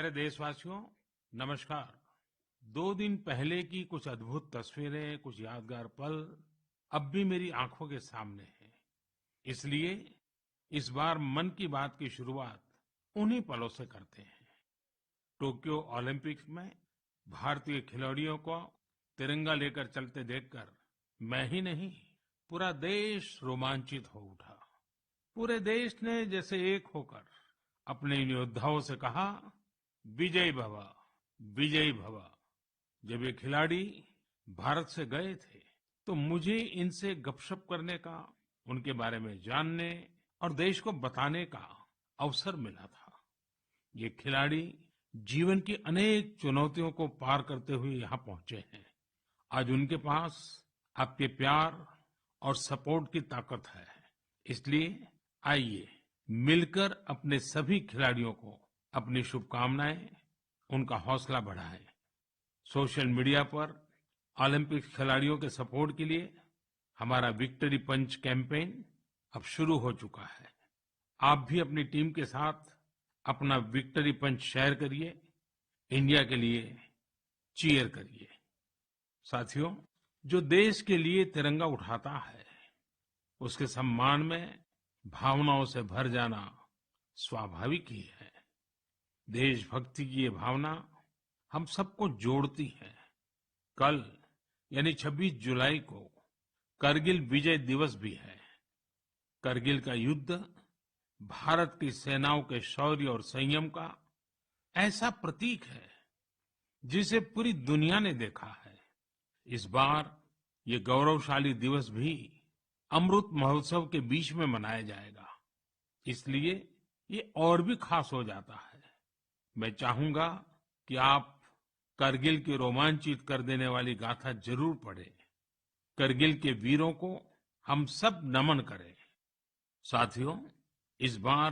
प्यारे देशवासियों, नमस्कार। 2 दिन पहले की कुछ अद्भुत तस्वीरें, कुछ यादगार पल अब भी मेरी आंखों के सामने हैं। इसलिए इस बार मन की बात की शुरुआत उन्हीं पलों से करते हैं। टोक्यो ओलंपिक्स में भारतीय खिलाड़ियों को तिरंगा लेकर चलते देखकर मैं ही नहीं, पूरा देश रोमांचित हो उठा। पूरे देश ने जैसे एक होकर अपने इन योद्धाओं से कहा, विजय भव, विजयी भव। जब ये खिलाड़ी भारत से गए थे तो मुझे इनसे गपशप करने का, उनके बारे में जानने और देश को बताने का अवसर मिला था। ये खिलाड़ी जीवन की अनेक चुनौतियों को पार करते हुए यहाँ पहुंचे हैं। आज उनके पास आपके प्यार और सपोर्ट की ताकत है। इसलिए आइए मिलकर अपने सभी खिलाड़ियों को अपनी शुभकामनाएं, उनका हौसला बढ़ाएं। सोशल मीडिया पर ओलंपिक खिलाड़ियों के सपोर्ट के लिए हमारा विक्ट्री पंच कैंपेन अब शुरू हो चुका है। आप भी अपनी टीम के साथ अपना विक्ट्री पंच शेयर करिए, इंडिया के लिए चीयर करिए। साथियों, जो देश के लिए तिरंगा उठाता है उसके सम्मान में भावनाओं से भर जाना स्वाभाविक ही है। देशभक्ति की ये भावना हम सबको जोड़ती है। कल यानी 26 जुलाई को करगिल विजय दिवस भी है। करगिल का युद्ध भारत की सेनाओं के शौर्य और संयम का ऐसा प्रतीक है जिसे पूरी दुनिया ने देखा है। इस बार ये गौरवशाली दिवस भी अमृत महोत्सव के बीच में मनाया जाएगा, इसलिए ये और भी खास हो जाता है। मैं चाहूंगा कि आप करगिल की रोमांचित कर देने वाली गाथा जरूर पढ़ें। करगिल के वीरों को हम सब नमन करें। साथियों, इस बार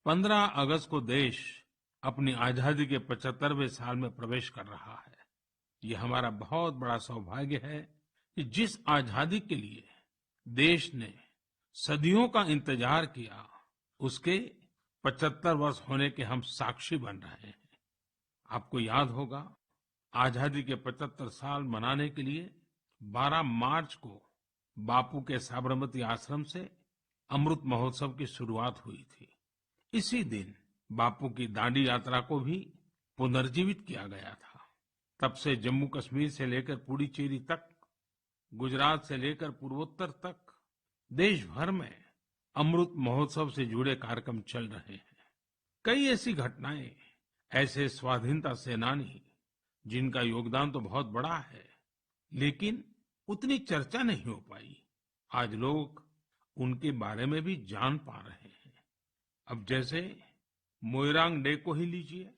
15 अगस्त को देश अपनी आजादी के 75वें साल में प्रवेश कर रहा है। ये हमारा बहुत बड़ा सौभाग्य है कि जिस आजादी के लिए देश ने सदियों का इंतजार किया, उसके 75 वर्ष होने के हम साक्षी बन रहे हैं। आपको याद होगा, आजादी के 75 साल मनाने के लिए 12 मार्च को बापू के साबरमती आश्रम से अमृत महोत्सव की शुरुआत हुई थी। इसी दिन बापू की दांडी यात्रा को भी पुनर्जीवित किया गया था। तब से जम्मू कश्मीर से लेकर पुडुचेरी तक, गुजरात से लेकर पूर्वोत्तर तक देश भर में अमृत महोत्सव से जुड़े कार्यक्रम चल रहे हैं। कई ऐसी घटनाएं, ऐसे स्वाधीनता सेनानी जिनका योगदान तो बहुत बड़ा है लेकिन उतनी चर्चा नहीं हो पाई, आज लोग उनके बारे में भी जान पा रहे हैं। अब जैसे मोइरांग डे को ही लीजिए।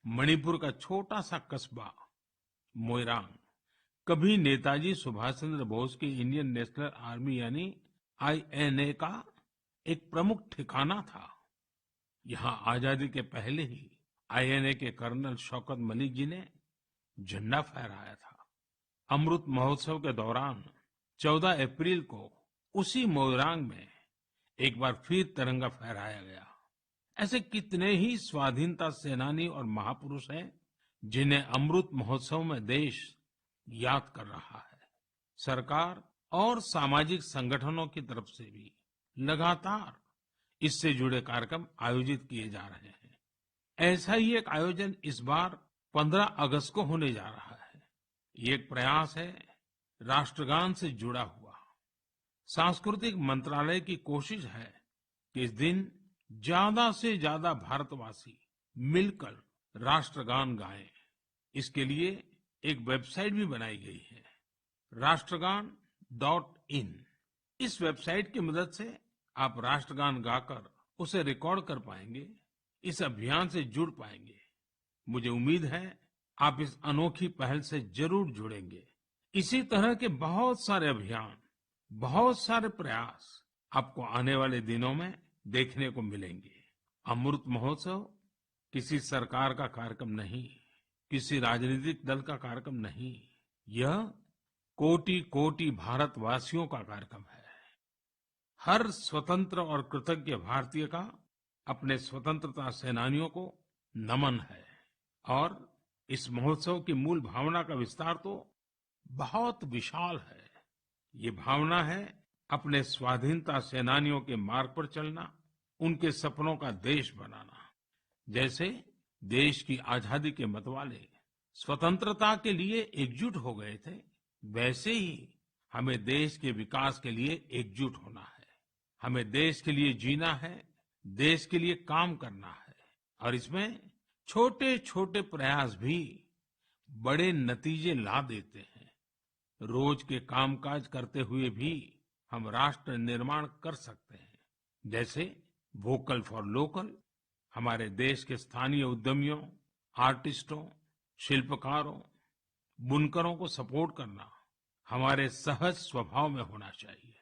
मणिपुर का छोटा सा कस्बा मोइरांग कभी नेताजी सुभाष चंद्र बोस की इंडियन नेशनल आर्मी यानी INA का एक प्रमुख ठिकाना था। यहाँ आजादी के पहले ही INA के कर्नल शौकत मलिक जी ने झंडा फहराया था। अमृत महोत्सव के दौरान 14 अप्रैल को उसी मोइरांग में एक बार फिर तिरंगा फहराया गया। ऐसे कितने ही स्वाधीनता सेनानी और महापुरुष हैं जिन्हें अमृत महोत्सव में देश याद कर रहा है। सरकार और सामाजिक संगठनों की तरफ से भी लगातार इससे जुड़े कार्यक्रम आयोजित किए जा रहे हैं। ऐसा ही एक आयोजन इस बार 15 अगस्त को होने जा रहा है। ये एक प्रयास है राष्ट्रगान से जुड़ा हुआ। सांस्कृतिक मंत्रालय की कोशिश है कि इस दिन ज्यादा से ज्यादा भारतवासी मिलकर राष्ट्रगान गाएं। इसके लिए एक वेबसाइट भी बनाई गई है, rashtragan.in। इस वेबसाइट की मदद से आप राष्ट्रगान गाकर उसे रिकॉर्ड कर पाएंगे, इस अभियान से जुड़ पाएंगे। मुझे उम्मीद है आप इस अनोखी पहल से जरूर जुड़ेंगे। इसी तरह के बहुत सारे अभियान, बहुत सारे प्रयास आपको आने वाले दिनों में देखने को मिलेंगे। अमृत महोत्सव किसी सरकार का कार्यक्रम नहीं, किसी राजनीतिक दल का कार्यक्रम नहीं, यह कोटि कोटि भारतवासियों का कार्यक्रम है। हर स्वतंत्र और कृतज्ञ भारतीय का अपने स्वतंत्रता सेनानियों को नमन है। और इस महोत्सव की मूल भावना का विस्तार तो बहुत विशाल है। ये भावना है अपने स्वाधीनता सेनानियों के मार्ग पर चलना, उनके सपनों का देश बनाना। जैसे देश की आजादी के मतवाले स्वतंत्रता के लिए एकजुट हो गए थे, वैसे ही हमें देश के विकास के लिए एकजुट होना है। हमें देश के लिए जीना है, देश के लिए काम करना है, और इसमें छोटे छोटे प्रयास भी बड़े नतीजे ला देते हैं। रोज के कामकाज करते हुए भी हम राष्ट्र निर्माण कर सकते हैं। जैसे वोकल फॉर लोकल, हमारे देश के स्थानीय उद्यमियों, आर्टिस्टों, शिल्पकारों, बुनकरों को सपोर्ट करना हमारे सहज स्वभाव में होना चाहिए।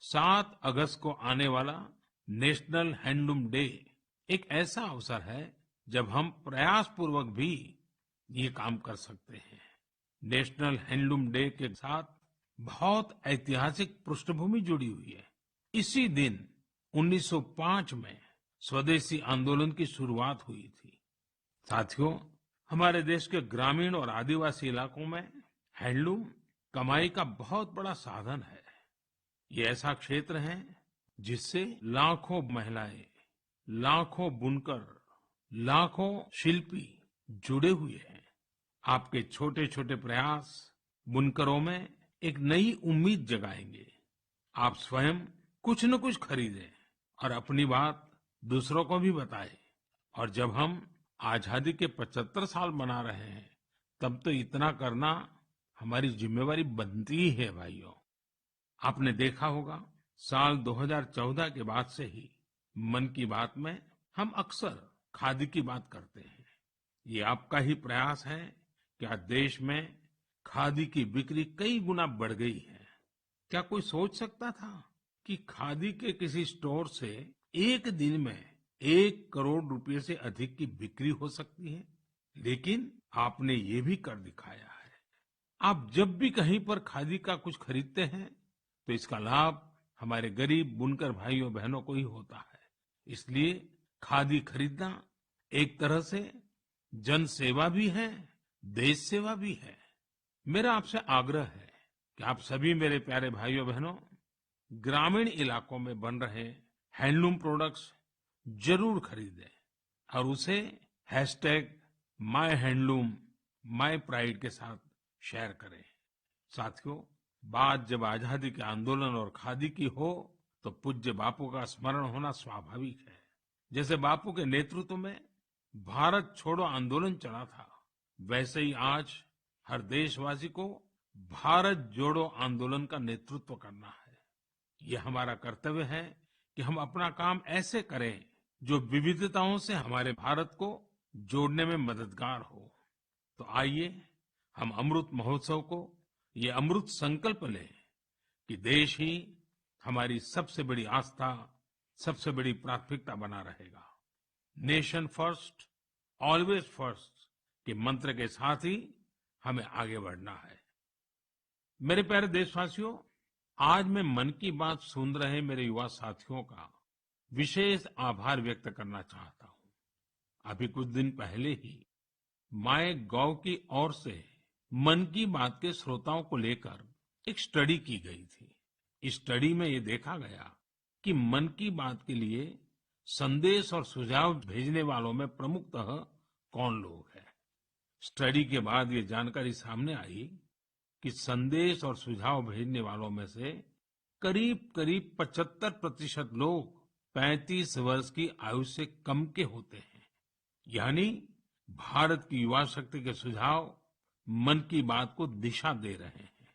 7 अगस्त को आने वाला नेशनल हैंडलूम डे एक ऐसा अवसर है जब हम प्रयास पूर्वक भी ये काम कर सकते हैं। नेशनल हैंडलूम डे के साथ बहुत ऐतिहासिक पृष्ठभूमि जुड़ी हुई है। इसी दिन 1905 में स्वदेशी आंदोलन की शुरुआत हुई थी। साथियों, हमारे देश के ग्रामीण और आदिवासी इलाकों में हैंडलूम कमाई का बहुत बड़ा साधन है। ये ऐसा क्षेत्र है जिससे लाखों महिलाएं, लाखों बुनकर, लाखों शिल्पी जुड़े हुए हैं। आपके छोटे छोटे प्रयास बुनकरों में एक नई उम्मीद जगाएंगे। आप स्वयं कुछ न कुछ खरीदें और अपनी बात दूसरों को भी बताएं। और जब हम आजादी के 75 साल मना रहे हैं, तब तो इतना करना हमारी जिम्मेवारी बनती ही है भाइयों। आपने देखा होगा, साल 2014 के बाद से ही मन की बात में हम अक्सर खादी की बात करते हैं। ये आपका ही प्रयास है कि आज देश में खादी की बिक्री कई गुना बढ़ गई है। क्या कोई सोच सकता था कि खादी के किसी स्टोर से एक दिन में 1 करोड़ रुपए से अधिक की बिक्री हो सकती है? लेकिन आपने ये भी कर दिखाया है। आप जब भी कहीं पर खादी का कुछ खरीदते हैं, तो इसका लाभ हमारे गरीब बुनकर भाइयों बहनों को ही होता है। इसलिए खादी खरीदना एक तरह से जन सेवा भी है, देश सेवा भी है। मेरा आपसे आग्रह है कि आप सभी मेरे प्यारे भाइयों बहनों, ग्रामीण इलाकों में बन रहे हैंडलूम प्रोडक्ट्स जरूर खरीदें और उसे #माइहैंडलूम माय प्राइड के साथ शेयर करें। साथियों, बात जब आजादी के आंदोलन और खादी की हो, तो पूज्य बापू का स्मरण होना स्वाभाविक है। जैसे बापू के नेतृत्व में भारत छोड़ो आंदोलन चला था, वैसे ही आज हर देशवासी को भारत जोड़ो आंदोलन का नेतृत्व करना है। ये हमारा कर्तव्य है कि हम अपना काम ऐसे करें जो विविधताओं से हमारे भारत को जोड़ने में मददगार हो। तो आइए हम अमृत महोत्सव को ये अमृत संकल्प लें कि देश ही हमारी सबसे बड़ी आस्था, सबसे बड़ी प्राथमिकता बना रहेगा। नेशन फर्स्ट, ऑलवेज फर्स्ट के मंत्र के साथ ही हमें आगे बढ़ना है। मेरे प्यारे देशवासियों, आज मैं मन की बात सुन रहे मेरे युवा साथियों का विशेष आभार व्यक्त करना चाहता हूँ। अभी कुछ दिन पहले ही माय गॉव की ओर से मन की बात के श्रोताओं को लेकर एक स्टडी की गई थी। इस स्टडी में ये देखा गया कि मन की बात के लिए संदेश और सुझाव भेजने वालों में प्रमुखतः कौन लोग हैं। स्टडी के बाद ये जानकारी सामने आई कि संदेश और सुझाव भेजने वालों में से करीब करीब 75% लोग 35 वर्ष की आयु से कम के होते हैं। यानी भारत की युवा शक्ति के सुझाव मन की बात को दिशा दे रहे हैं।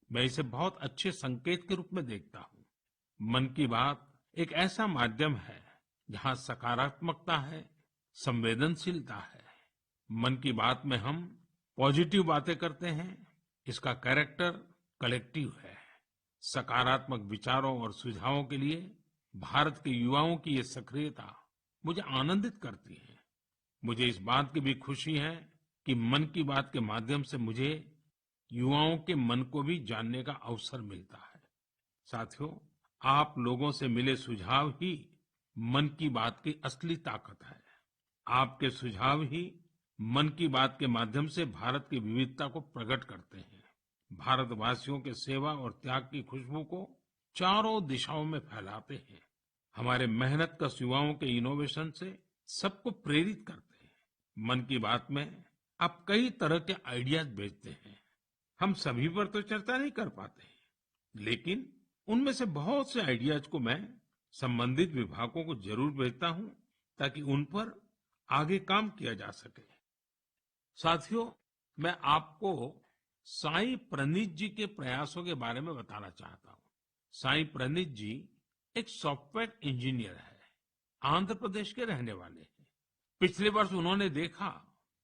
मैं इसे बहुत अच्छे संकेत के रूप में देखता हूँ। मन की बात एक ऐसा माध्यम है जहाँ सकारात्मकता है, संवेदनशीलता है। मन की बात में हम पॉजिटिव बातें करते हैं। इसका कैरेक्टर कलेक्टिव है। सकारात्मक विचारों और सुझावों के लिए भारत के युवाओं की ये सक्रियता मुझे आनंदित करती है। मुझे इस बात की भी खुशी है कि मन की बात के माध्यम से मुझे युवाओं के मन को भी जानने का अवसर मिलता है। साथियों, आप लोगों से मिले सुझाव ही मन की बात की असली ताकत है। आपके सुझाव ही मन की बात के माध्यम से भारत की विविधता को प्रकट करते हैं। भारतवासियों के सेवा और त्याग की खुशबू को चारों दिशाओं में फैलाते हैं। हमारे मेहनतकश युवाओं के इनोवेशन से सबको प्रेरित करते हैं। मन की बात में आप कई तरह के आइडियाज भेजते हैं। हम सभी पर तो चर्चा नहीं कर पाते, लेकिन उनमें से बहुत से आइडियाज को मैं संबंधित विभागों को जरूर भेजता हूं, ताकि उन पर आगे काम किया जा सके। साथियों, मैं आपको साई प्रणीत जी के प्रयासों के बारे में बताना चाहता हूँ। साई प्रणीत जी एक सॉफ्टवेयर इंजीनियर है, आंध्र प्रदेश के रहने वाले हैं। पिछले वर्ष उन्होंने देखा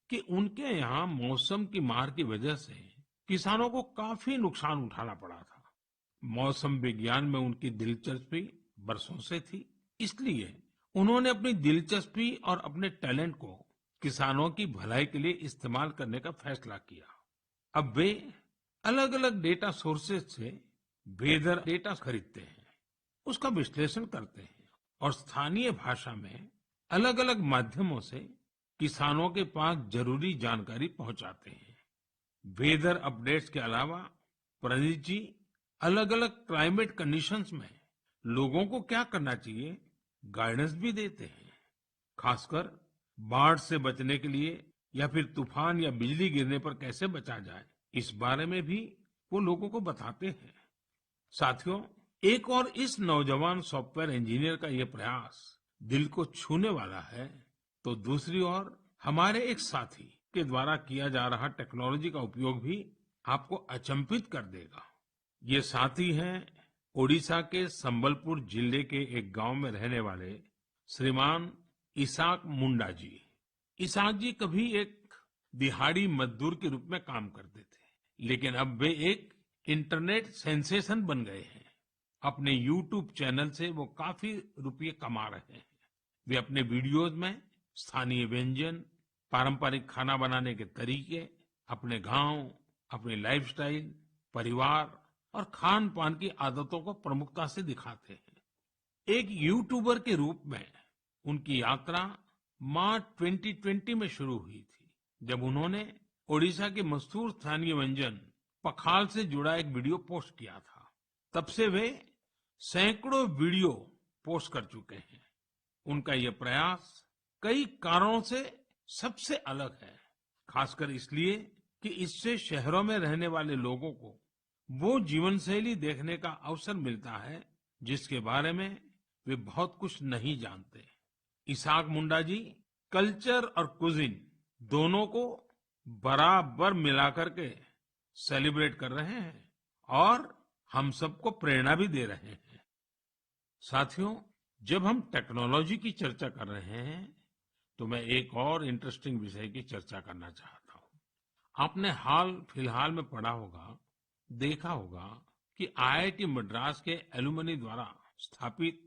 कि उनके यहाँ मौसम की मार की वजह से किसानों को काफी नुकसान उठाना पड़ा था। मौसम विज्ञान में उनकी दिलचस्पी बरसों से थी, इसलिए उन्होंने अपनी दिलचस्पी और अपने टैलेंट को किसानों की भलाई के लिए इस्तेमाल करने का फैसला किया। अब वे अलग अलग डेटा सोर्सेज से वेदर डेटा खरीदते हैं, उसका विश्लेषण करते हैं और स्थानीय भाषा में अलग अलग माध्यमों से किसानों के पास जरूरी जानकारी पहुंचाते हैं। वेदर अपडेट्स के अलावा प्रनीत जी अलग अलग क्लाइमेट कंडीशंस में लोगों को क्या करना चाहिए, गाइडेंस भी देते हैं। खासकर बाढ़ से बचने के लिए या फिर तूफान या बिजली गिरने पर कैसे बचा जाए, इस बारे में भी वो लोगों को बताते हैं। साथियों, एक और इस नौजवान सॉफ्टवेयर इंजीनियर का ये प्रयास दिल को छूने वाला है, तो दूसरी ओर हमारे एक साथी के द्वारा किया जा रहा टेक्नोलॉजी का उपयोग भी आपको अचंभित कर देगा। ये साथी हैं ओडिशा के संबलपुर जिले के एक गांव में रहने वाले श्रीमान इसाक मुंडा जी। इसाक जी कभी एक दिहाड़ी मजदूर के रूप में काम करते थे, लेकिन अब वे एक इंटरनेट सेंसेशन बन गए हैं। अपने यूट्यूब चैनल से वो काफी रुपये कमा रहे हैं। वे अपने वीडियोस में स्थानीय व्यंजन, पारंपरिक खाना बनाने के तरीके, अपने गांव, अपनी लाइफस्टाइल, परिवार और खान पान की आदतों को प्रमुखता से दिखाते हैं। एक यूट्यूबर के रूप में उनकी यात्रा मार्च 2020 में शुरू हुई थी, जब उन्होंने ओडिशा के मशहूर स्थानीय व्यंजन पखाल से जुड़ा एक वीडियो पोस्ट किया था। तब से वे सैकड़ों वीडियो पोस्ट कर चुके हैं। उनका ये प्रयास कई कारणों से सबसे अलग है, खासकर इसलिए कि इससे शहरों में रहने वाले लोगों को वो जीवन शैली देखने का अवसर मिलता है जिसके बारे में वे बहुत कुछ नहीं जानते। इसाक मुंडा जी कल्चर और कुजिन दोनों को बराबर मिलाकर के सेलिब्रेट कर रहे हैं और हम सबको प्रेरणा भी दे रहे हैं। साथियों, जब हम टेक्नोलॉजी की चर्चा कर रहे हैं, तो मैं एक और इंटरेस्टिंग विषय की चर्चा करना चाहता हूँ। आपने हाल फिलहाल में पढ़ा होगा, देखा होगा कि आईआईटी मद्रास के एलुमनी द्वारा स्थापित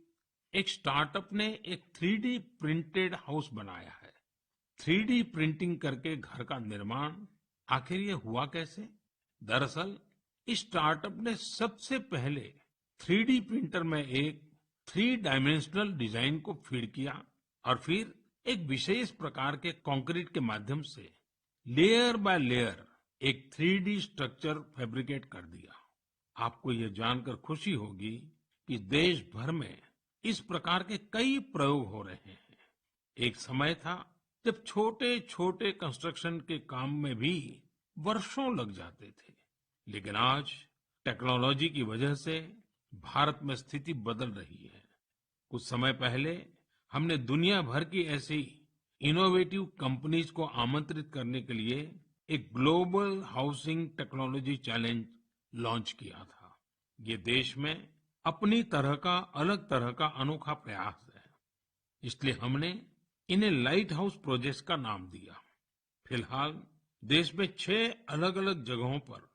एक स्टार्टअप ने एक 3D प्रिंटेड हाउस बनाया है। 3D प्रिंटिंग करके घर का निर्माण, आखिर ये हुआ कैसे? दरअसल इस स्टार्टअप ने सबसे पहले 3D प्रिंटर में एक 3 डाइमेंशनल डिजाइन को फीड किया और फिर एक विशेष प्रकार के कंक्रीट के माध्यम से लेयर बाय लेयर एक 3D स्ट्रक्चर फैब्रिकेट कर दिया। आपको ये जानकर खुशी होगी कि देश भर में इस प्रकार के कई प्रयोग हो रहे हैं। एक समय था जब छोटे छोटे कंस्ट्रक्शन के काम में भी वर्षों लग जाते थे, लेकिन आज टेक्नोलॉजी की वजह से भारत में स्थिति बदल रही है। कुछ समय पहले हमने दुनिया भर की ऐसी इनोवेटिव कंपनीज को आमंत्रित करने के लिए एक global housing technology challenge launch किया था। ये देश में अपनी तरह का, अलग तरह का अनोखा प्रयास है, इसलिए हमने इन्हें लाइट हाउस प्रोजेक्ट्स का नाम दिया। फिलहाल देश में 6 अलग अलग जगहों पर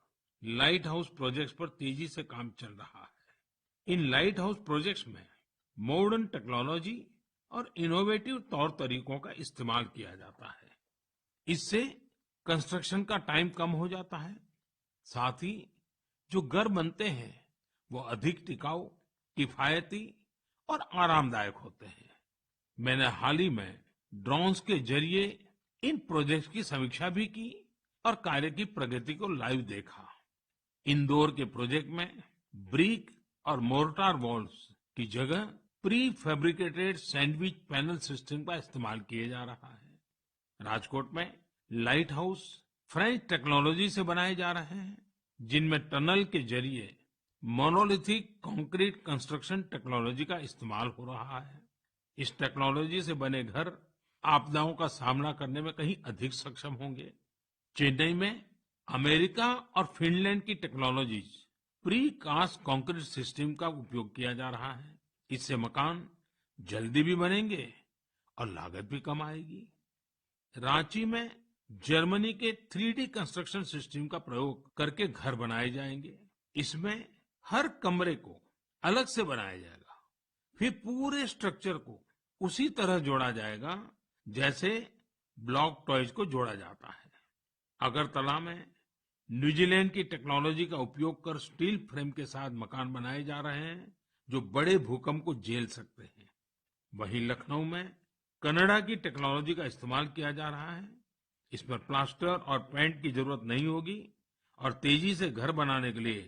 लाइट हाउस प्रोजेक्ट्स पर तेजी से काम चल रहा है। इन लाइट हाउस प्रोजेक्ट्स में मॉडर्न टेक्नोलॉजी और इनोवेटिव तौर तरीकों का इस्तेमाल किया जाता है। इससे कंस्ट्रक्शन का टाइम कम हो जाता है, साथ ही जो घर बनते हैं वो अधिक टिकाऊ, किफायती और आरामदायक होते हैं। मैंने हाल ही में ड्रोन्स के जरिए इन प्रोजेक्ट्स की समीक्षा भी की और कार्य की प्रगति को लाइव देखा। इंदौर के प्रोजेक्ट में ब्रिक और मोर्टार वॉल्स की जगह pre fabricated sandwich panel system का इस्तेमाल किया जा रहा है। राजकोट में लाइट हाउस फ्रेंच टेक्नोलॉजी से बनाए जा रहे हैं, जिनमें टनल के जरिए मोनोलिथिक कंक्रीट कंस्ट्रक्शन टेक्नोलॉजी का इस्तेमाल हो रहा है। इस टेक्नोलॉजी से बने घर आपदाओं का सामना करने में कहीं अधिक सक्षम होंगे। चेन्नई में अमेरिका और फिनलैंड की technologies pre cast concrete system का उपयोग किया जा रहा है। इससे मकान जल्दी भी बनेंगे और लागत भी कम आएगी। रांची में जर्मनी के 3D कंस्ट्रक्शन सिस्टम का प्रयोग करके घर बनाए जाएंगे। इसमें हर कमरे को अलग से बनाया जाएगा, फिर पूरे स्ट्रक्चर को उसी तरह जोड़ा जाएगा जैसे ब्लॉक टॉयज को जोड़ा जाता है। अगरतला में न्यूजीलैंड की टेक्नोलॉजी का उपयोग कर स्टील फ्रेम के साथ मकान बनाए जा रहे हैं, जो बड़े भूकंप को झेल सकते हैं। वहीं लखनऊ में कनाडा की टेक्नोलॉजी का इस्तेमाल किया जा रहा है। इसमें प्लास्टर और पेंट की जरूरत नहीं होगी और तेजी से घर बनाने के लिए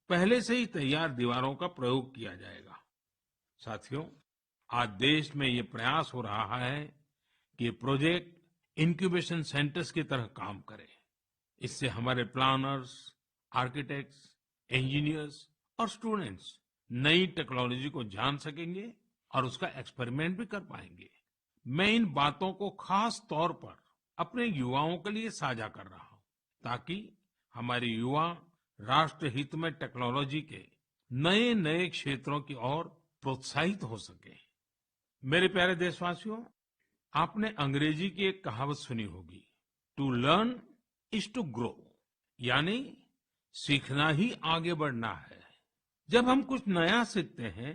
पहले से ही तैयार दीवारों का प्रयोग किया जाएगा। साथियों, आज देश में ये प्रयास हो रहा है कि ये प्रोजेक्ट इंक्यूबेशन सेंटर्स की तरह काम करे। इससे हमारे प्लानर्स, आर्किटेक्ट्स, इंजीनियर्स और स्टूडेंट्स नई टेक्नोलॉजी को जान सकेंगे और उसका एक्सपेरिमेंट भी कर पाएंगे। मैं इन बातों को खास तौर पर अपने युवाओं के लिए साझा कर रहा हूं, ताकि हमारे युवा राष्ट्र हित में टेक्नोलॉजी के नए नए क्षेत्रों की ओर प्रोत्साहित हो सके। मेरे प्यारे देशवासियों, आपने अंग्रेजी की एक कहावत सुनी होगी, to learn is to grow, यानी सीखना ही आगे बढ़ना है। जब हम कुछ नया सीखते हैं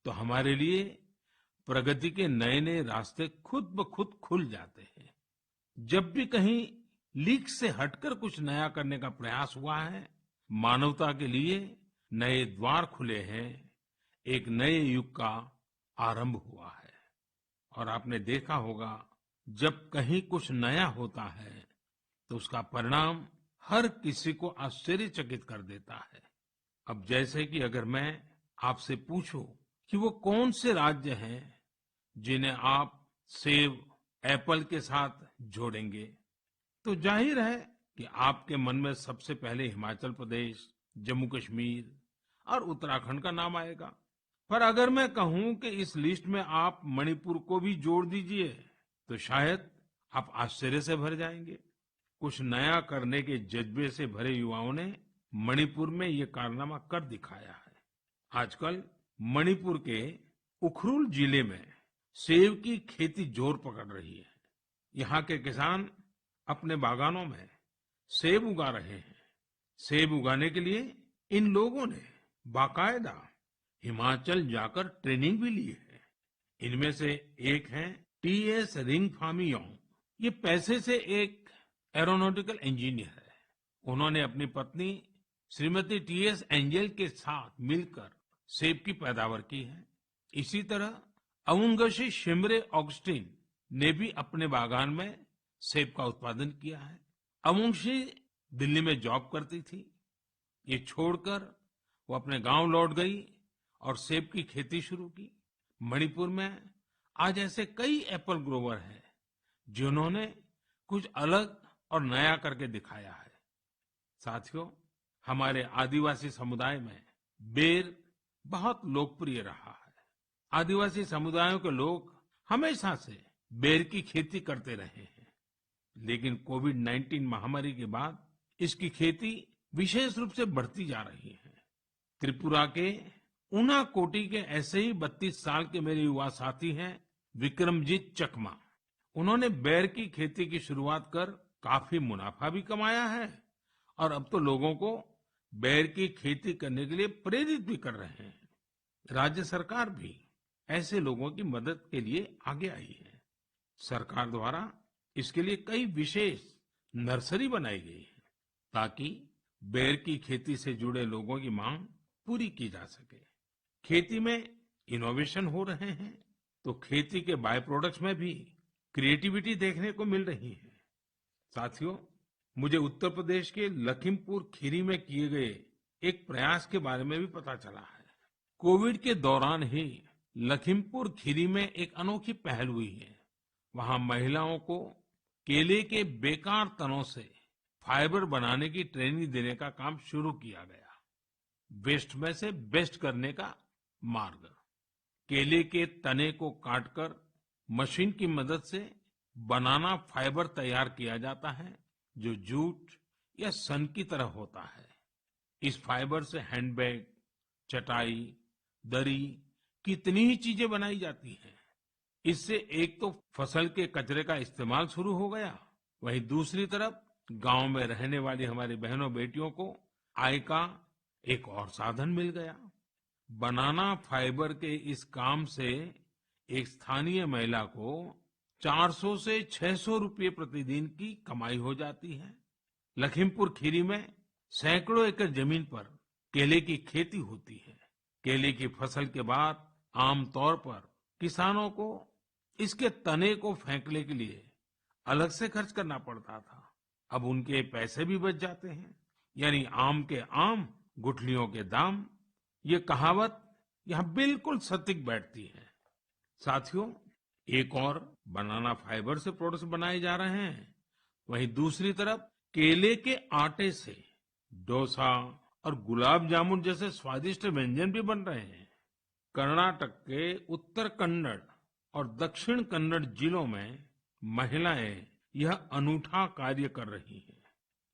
तो हमारे लिए प्रगति के नए नए रास्ते खुद ब खुद खुल जाते हैं। जब भी कहीं लीक से हटकर कुछ नया करने का प्रयास हुआ है, मानवता के लिए नए द्वार खुले हैं, एक नए युग का आरंभ हुआ है। और आपने देखा होगा, जब कहीं कुछ नया होता है तो उसका परिणाम हर किसी को आश्चर्यचकित कर देता है। अब जैसे कि अगर मैं आपसे पूछूं कि वो कौन से राज्य हैं जिन्हें आप सेब, एप्पल के साथ जोड़ेंगे, तो जाहिर है कि आपके मन में सबसे पहले हिमाचल प्रदेश, जम्मू कश्मीर और उत्तराखंड का नाम आएगा। पर अगर मैं कहूं कि इस लिस्ट में आप मणिपुर को भी जोड़ दीजिए, तो शायद आप आश्चर्य से भर जाएंगे। कुछ नया करने के जज्बे से भरे युवाओं ने मणिपुर में ये कारनामा कर दिखाया है। आजकल मणिपुर के उखरुल जिले में सेब की खेती जोर पकड़ रही है। यहाँ के किसान अपने बागानों में सेब उगा रहे हैं। सेब उगाने के लिए इन लोगों ने बाकायदा हिमाचल जाकर ट्रेनिंग भी ली है। इनमें से एक हैं टीएस रिंगफामीयोंग। ये पैसे से एक एरोनॉटिकल इंजीनियर है। उन्होंने अपनी पत्नी श्रीमती टीएस एंजल के साथ मिलकर सेब की पैदावार की है। इसी तरह अवुंगशी शिमरे ऑगस्टिन ने भी अपने बागान में सेब का उत्पादन किया है। अवुंगशी दिल्ली में जॉब करती थी। ये छोड़कर वो अपने गांव लौट गई और सेब की खेती शुरू की। मणिपुर में आज ऐसे कई एप्पल ग्रोवर हैं जिन्होंने कुछ अलग और नया करके दिखाया है। साथियों, हमारे आदिवासी समुदाय में बेर बहुत लोकप्रिय रहा है। आदिवासी समुदायों के लोग हमेशा से बेर की खेती करते रहे हैं, लेकिन कोविड-19 महामारी के बाद इसकी खेती विशेष रूप से बढ़ती जा रही है। त्रिपुरा के उनाकोटी के ऐसे ही 32 साल के मेरे युवा साथी हैं विक्रमजीत चकमा। उन्होंने बेर की खेती की शुरुआत कर काफी मुनाफा भी कमाया है और अब तो लोगों को बेर की खेती करने के लिए प्रेरित भी कर रहे हैं। राज्य सरकार भी ऐसे लोगों की मदद के लिए आगे आई है। सरकार द्वारा इसके लिए कई विशेष नर्सरी बनाई गई है ताकि बेर की खेती से जुड़े लोगों की मांग पूरी की जा सके। खेती में इनोवेशन हो रहे हैं तो खेती के बाय प्रोडक्ट्स में भी क्रिएटिविटी देखने को मिल रही है। साथियों, मुझे उत्तर प्रदेश के लखीमपुर खीरी में किए गए एक प्रयास के बारे में भी पता चला है। कोविड के दौरान ही लखीमपुर खीरी में एक अनोखी पहल हुई है। वहां महिलाओं को केले के बेकार तनों से फाइबर बनाने की ट्रेनिंग देने का काम शुरू किया गया। वेस्ट में से बेस्ट करने का मार्ग। केले के तने को काटकर मशीन की मदद से बनाना फाइबर तैयार किया जाता है, जो जूट या सन की तरह होता है। इस फाइबर से हैंडबैग, चटाई, दरी, कितनी ही चीजें बनाई जाती हैं। इससे एक तो फसल के कचरे का इस्तेमाल शुरू हो गया, वहीं दूसरी तरफ गांव में रहने वाली हमारी बहनों बेटियों को आय का एक और साधन मिल गया। बनाना फाइबर के इस काम से एक स्थानीय महिला को 400 से 600 रुपये प्रतिदिन की कमाई हो जाती है। लखीमपुर खीरी में सैकड़ों एकड़ जमीन पर केले की खेती होती है। केले की फसल के बाद आमतौर पर किसानों को इसके तने को फेंकने के लिए अलग से खर्च करना पड़ता था। अब उनके पैसे भी बच जाते हैं। यानी आम के आम, गुठलियों के दाम। ये कहावत यहाँ बिल्कुल सटीक बैठती है। साथियों, एक और बनाना फाइबर से प्रोडक्ट्स बनाए जा रहे हैं, वहीं दूसरी तरफ केले के आटे से डोसा और गुलाब जामुन जैसे स्वादिष्ट व्यंजन भी बन रहे हैं। कर्नाटक के उत्तर कन्नड़ और दक्षिण कन्नड़ जिलों में महिलाएं यह अनूठा कार्य कर रही हैं।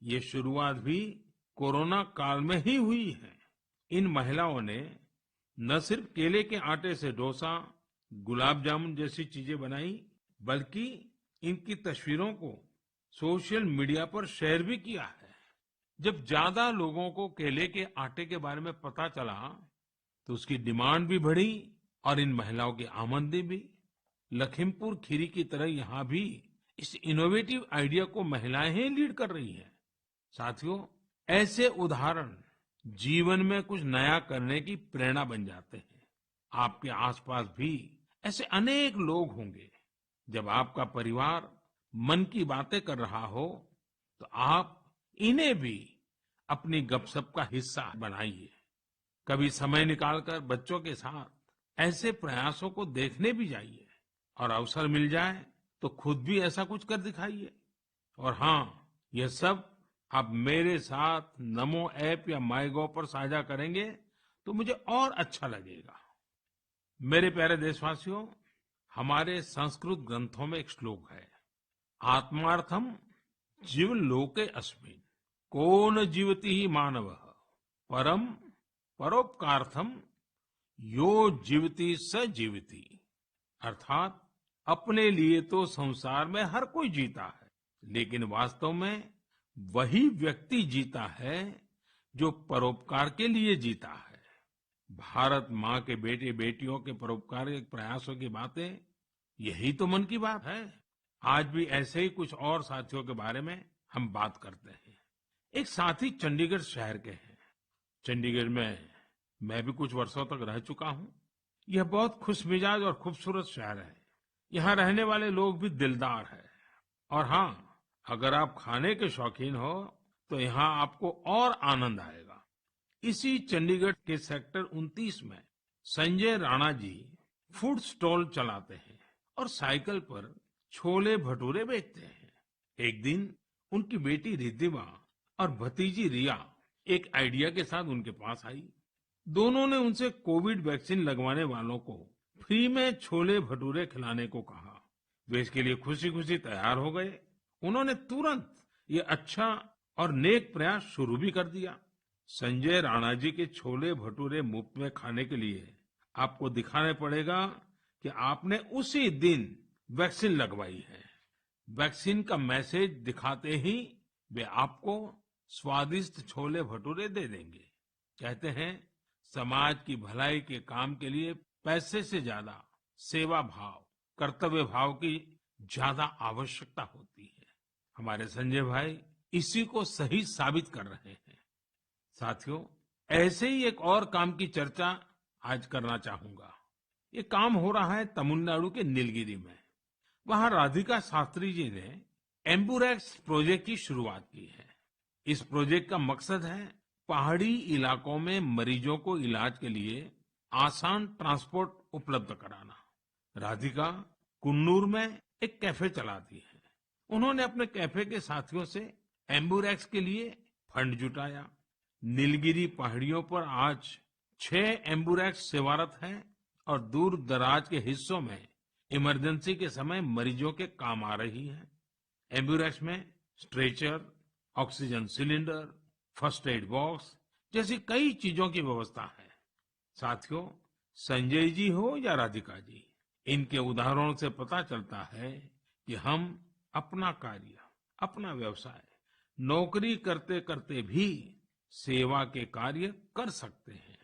ये शुरुआत भी कोरोना काल में ही हुई है। इन महिलाओं ने न सिर्फ केले के आटे से डोसा, गुलाब जामुन जैसी चीजें बनाई, बल्कि इनकी तस्वीरों को सोशल मीडिया पर शेयर भी किया है। जब ज्यादा लोगों को केले के आटे के बारे में पता चला, तो उसकी डिमांड भी बढ़ी और इन महिलाओं की आमदनी भी। लखीमपुर खीरी की तरह यहाँ भी इस इनोवेटिव आइडिया को महिलाएं ही लीड कर रही हैं। साथियों, ऐसे उदाहरण जीवन में कुछ नया करने की प्रेरणा बन जाते हैं। आपके आसपास भी ऐसे अनेक लोग होंगे। जब आपका परिवार मन की बातें कर रहा हो, तो आप इन्हें भी अपनी गपशप का हिस्सा बनाइए। कभी समय निकालकर बच्चों के साथ ऐसे प्रयासों को देखने भी जाइए, और अवसर मिल जाए तो खुद भी ऐसा कुछ कर दिखाइए। और हाँ, यह सब आप मेरे साथ नमो ऐप या माईगोव पर साझा करेंगे तो मुझे और अच्छा लगेगा। मेरे प्यारे देशवासियों, हमारे संस्कृत ग्रंथों में एक श्लोक है, आत्मार्थम जीवलोके अस्मिन् को न जीवति ही मानवः परम परोपकार्थम यो जीवति स जीवति। अर्थात अपने लिए तो संसार में हर कोई जीता है, लेकिन वास्तव में वही व्यक्ति जीता है जो परोपकार के लिए जीता है। भारत माँ के बेटे बेटियों के परोपकारिक प्रयासों की बातें, यही तो मन की बात है। आज भी ऐसे ही कुछ और साथियों के बारे में हम बात करते हैं। एक साथी चंडीगढ़ शहर के हैं। चंडीगढ़ में मैं भी कुछ वर्षों तक रह चुका हूँ। यह बहुत खुशमिजाज और खूबसूरत शहर है। यहाँ रहने वाले लोग भी दिलदार हैं। और हाँ, अगर आप खाने के शौकीन हो तो यहाँ आपको और आनंद आएगा। इसी चंडीगढ़ के सेक्टर 29 में संजय राणा जी फूड स्टॉल चलाते हैं और साइकिल पर छोले भटूरे बेचते हैं। एक दिन उनकी बेटी रिद्धिमा और भतीजी रिया एक आइडिया के साथ उनके पास आई। दोनों ने उनसे कोविड वैक्सीन लगवाने वालों को फ्री में छोले भटूरे खिलाने को कहा। वे इसके लिए खुशी खुशी तैयार हो गए। उन्होंने तुरंत ये अच्छा और नेक प्रयास शुरू भी कर दिया। संजय राणा जी के छोले भटूरे मुफ्त में खाने के लिए आपको दिखाने पड़ेगा कि आपने उसी दिन वैक्सीन लगवाई है। वैक्सीन का मैसेज दिखाते ही वे आपको स्वादिष्ट छोले भटूरे दे देंगे। कहते हैं, समाज की भलाई के काम के लिए पैसे से ज्यादा सेवा भाव, कर्तव्य भाव की ज्यादा आवश्यकता होती है। हमारे संजय भाई इसी को सही साबित कर रहे हैं। साथियों, ऐसे ही एक और काम की चर्चा आज करना चाहूंगा। ये काम हो रहा है तमिलनाडु के नीलगिरी में। वहां राधिका शास्त्री जी ने एम्बुरेक्स प्रोजेक्ट की शुरुआत की है। इस प्रोजेक्ट का मकसद है पहाड़ी इलाकों में मरीजों को इलाज के लिए आसान ट्रांसपोर्ट उपलब्ध कराना। राधिका कुन्नूर में एक कैफे चलाती है। उन्होंने अपने कैफे के साथियों से एम्बुरेक्स के लिए फंड जुटाया। नीलगिरी पहाड़ियों पर आज 6 एम्बुरेक्स सेवारत हैं और दूर दराज के हिस्सों में इमरजेंसी के समय मरीजों के काम आ रही है। एम्बुरेक्स में stretcher, oxygen cylinder, first aid box जैसी कई चीजों की व्यवस्था है। साथियों, संजय जी हो या राधिका जी, इनके उदाहरणों से पता चलता है कि हम अपना कार्य, अपना व्यवसाय, नौकरी करते करते भी सेवा के कार्य कर सकते हैं।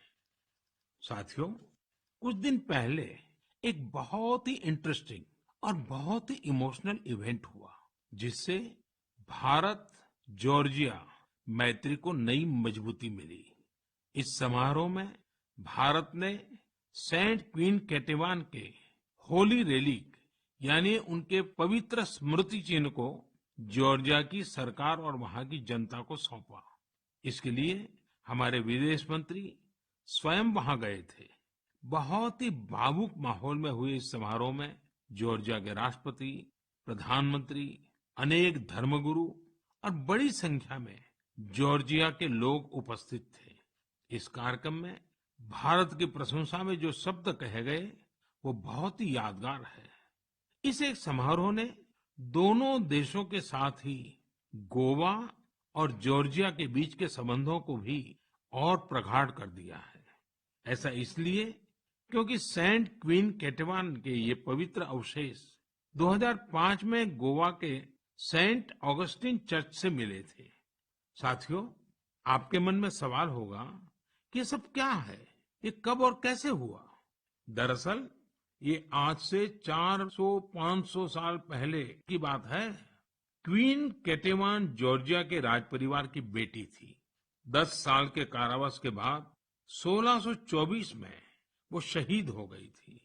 साथियों, कुछ दिन पहले एक बहुत ही इंटरेस्टिंग और बहुत ही इमोशनल इवेंट हुआ, जिससे भारत जॉर्जिया मैत्री को नई मजबूती मिली। इस समारोह में भारत ने सेंट क्वीन केटेवान के होली रेलिक यानी उनके पवित्र स्मृति चिन्ह को जॉर्जिया की सरकार और वहां की जनता को सौंपा। इसके लिए हमारे विदेश मंत्री स्वयं वहां गए थे। बहुत ही भावुक माहौल में हुए इस समारोह में जॉर्जिया के राष्ट्रपति, प्रधानमंत्री, अनेक धर्मगुरु और बड़ी संख्या में जॉर्जिया के लोग उपस्थित थे। इस कार्यक्रम में भारत की प्रशंसा में जो शब्द कहे गए वो बहुत ही यादगार है। इस एक समारोह ने दोनों देशों के साथ ही गोवा और जॉर्जिया के बीच के संबंधों को भी और प्रगाढ़ कर दिया है। ऐसा इसलिए क्योंकि सेंट क्वीन केटेवान के ये पवित्र अवशेष 2005 में गोवा के सेंट ऑगस्टिन चर्च से मिले थे। साथियों, आपके मन में सवाल होगा कि ये सब क्या है, ये कब और कैसे हुआ? दरअसल ये आज से 400-500 साल पहले की बात है। क्वीन केटेवान जॉर्जिया के राजपरिवार की बेटी थी। 10 साल के कारावास के बाद 1624 में वो शहीद हो गई थी।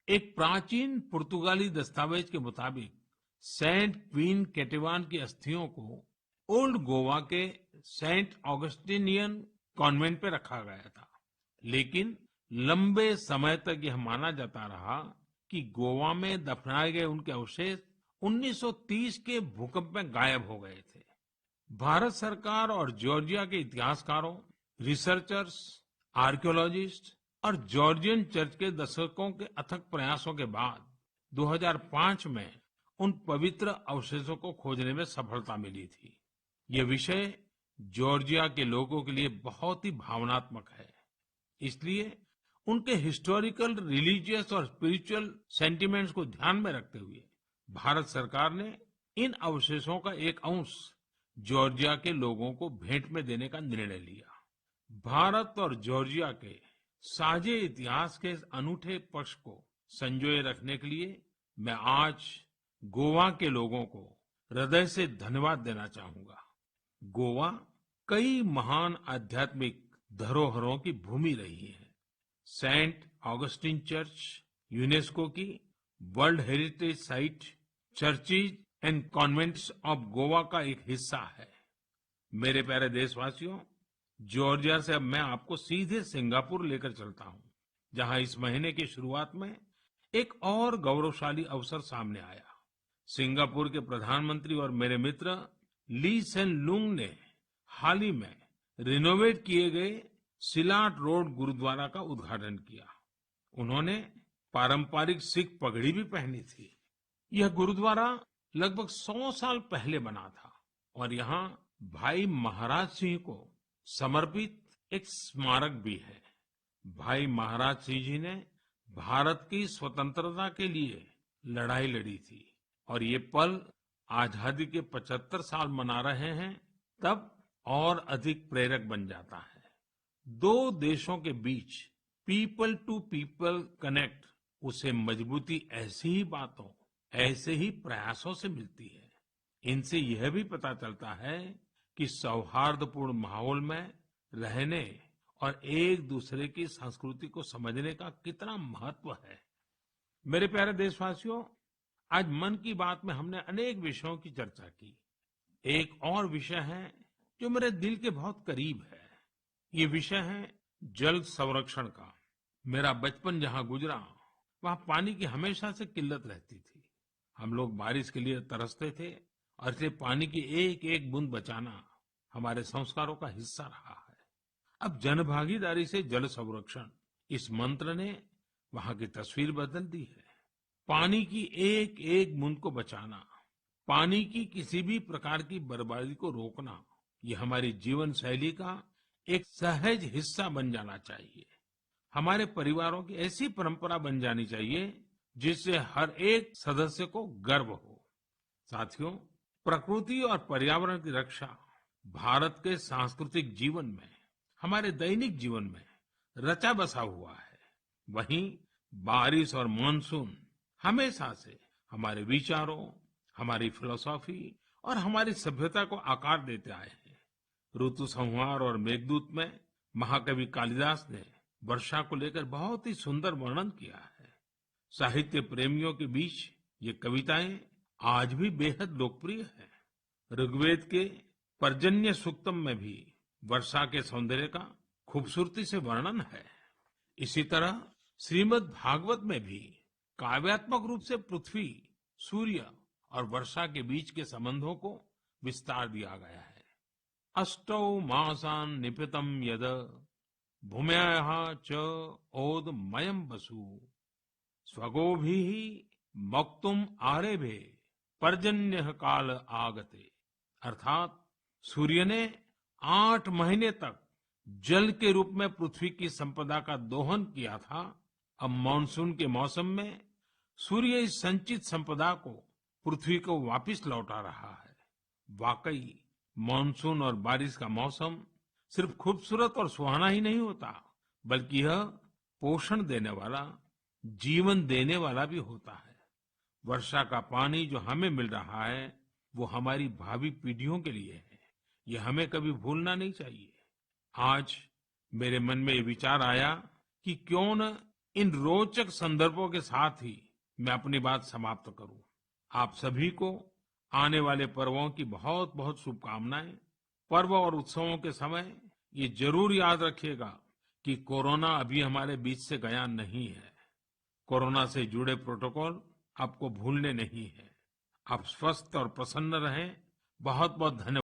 एक प्राचीन पुर्तगाली दस्तावेज के मुताबिक सेंट क्वीन केटेवान की अस्थियों को ओल्ड गोवा के सेंट ऑगस्टिनियन कॉन्वेंट पे रखा गया था। लेकिन लंबे समय तक यह माना जाता रहा कि गोवा में दफनाए गए उनके अवशेष 1930 के भूकंप में गायब हो गए थे। भारत सरकार और जॉर्जिया के इतिहासकारों, रिसर्चर्स, आर्कियोलॉजिस्ट और जॉर्जियन चर्च के दशकों के अथक प्रयासों के बाद 2005 में उन पवित्र अवशेषों को खोजने में सफलता मिली थी। ये विषय जॉर्जिया के लोगों के लिए बहुत ही भावनात्मक है। इसलिए उनके हिस्टोरिकल, रिलीजियस और स्पिरिचुअल सेंटिमेंट्स को ध्यान में रखते हुए भारत सरकार ने इन अवशेषों का एक अंश जॉर्जिया के लोगों को भेंट में देने का निर्णय लिया। भारत और जॉर्जिया के साझे इतिहास के इस अनूठे पक्ष को संजोए रखने के लिए मैं आज गोवा के लोगों को हृदय से धन्यवाद देना चाहूंगा। गोवा कई महान आध्यात्मिक धरोहरों की भूमि रही है। सेंट ऑगस्टिन चर्च यूनेस्को की world heritage site, churches and convents of Goa का एक हिस्सा है। मेरे प्यारे देशवासियों, जॉर्जिया से अब मैं आपको सीधे सिंगापुर लेकर चलता हूं, जहां इस महीने की शुरुआत में एक और गौरवशाली अवसर सामने आया। सिंगापुर के प्रधानमंत्री और मेरे मित्र ली सेन लुंग ने हाल ही में रिनोवेट किए गए सिलाट रोड गुरुद्वारा का उद्घाटन किया। उन्होंने पारंपरिक सिख पगड़ी भी पहनी थी। यह गुरुद्वारा लगभग 100 साल पहले बना था और यहाँ भाई महाराज सिंह को समर्पित एक स्मारक भी है। भाई महाराज सिंह जी ने भारत की स्वतंत्रता के लिए लड़ाई लड़ी थी और ये पल आजादी के 75 साल मना रहे हैं तब और अधिक प्रेरक बन जाता है। दो देशों के बीच पीपल टू पीपल कनेक्ट, उसे मजबूती ऐसी ही बातों, ऐसे ही प्रयासों से मिलती है। इनसे यह भी पता चलता है कि सौहार्दपूर्ण माहौल में रहने और एक दूसरे की संस्कृति को समझने का कितना महत्व है। मेरे प्यारे देशवासियों, आज मन की बात में हमने अनेक विषयों की चर्चा की। एक और विषय है जो मेरे दिल के बहुत करीब है। ये विषय है जल संरक्षण का। मेरा बचपन जहाँ गुजरा, वहाँ पानी की हमेशा से किल्लत रहती थी। हम लोग बारिश के लिए तरसते थे और इसलिए पानी की एक एक बूंद बचाना हमारे संस्कारों का हिस्सा रहा है। अब जनभागीदारी से जल संरक्षण, इस मंत्र ने वहाँ की तस्वीर बदल दी है। पानी की एक एक बूंद को बचाना, पानी की किसी भी प्रकार की बर्बादी को रोकना, ये हमारी जीवन शैली का एक सहज हिस्सा बन जाना चाहिए। हमारे परिवारों की ऐसी परंपरा बन जानी चाहिए जिससे हर एक सदस्य को गर्व हो। साथियों, प्रकृति और पर्यावरण की रक्षा भारत के सांस्कृतिक जीवन में, हमारे दैनिक जीवन में रचा बसा हुआ है। वहीं बारिश और मानसून हमेशा से हमारे विचारों, हमारी फिलॉसफी और हमारी सभ्यता को आकार देते आए हैं। ऋतु संहार और मेघदूत में महाकवि कालिदास ने वर्षा को लेकर बहुत ही सुंदर वर्णन किया है। साहित्य प्रेमियों के बीच ये कविताएं आज भी बेहद लोकप्रिय हैं। ऋग्वेद के पर्जन्य सूक्तम में भी वर्षा के सौंदर्य का खूबसूरती से वर्णन है। इसी तरह श्रीमद् भागवत में भी काव्यात्मक रूप से पृथ्वी, सूर्य और वर्षा के बीच के संबंधों को विस्तार दिया गया है। अष्टौ मासान् निपीतं यद भूम्याः च ओदमयं वसु स्वगोभिः मक्तुम आरेभे पर्जन्य काल आगते। अर्थात सूर्य ने 8 महीने तक जल के रूप में पृथ्वी की संपदा का दोहन किया था। अब मानसून के मौसम में सूर्य इस संचित संपदा को पृथ्वी को वापस लौटा रहा है। वाकई मानसून और बारिश का मौसम सिर्फ खूबसूरत और सुहाना ही नहीं होता, बल्कि यह पोषण देने वाला, जीवन देने वाला भी होता है। वर्षा का पानी जो हमें मिल रहा है, वो हमारी भावी पीढ़ियों के लिए है। ये हमें कभी भूलना नहीं चाहिए। आज मेरे मन में ये विचार आया कि क्यों न इन रोचक संदर्भों के साथ ही मैं अपनी बात समाप्त करूं। आप सभी को आने वाले पर्वों की बहुत बहुत शुभकामनाएं। पर्व और उत्सवों के समय ये जरूर याद रखिएगा कि कोरोना अभी हमारे बीच से गया नहीं है। कोरोना से जुड़े प्रोटोकॉल आपको भूलने नहीं है। आप स्वस्थ और प्रसन्न रहें। बहुत बहुत धन्यवाद।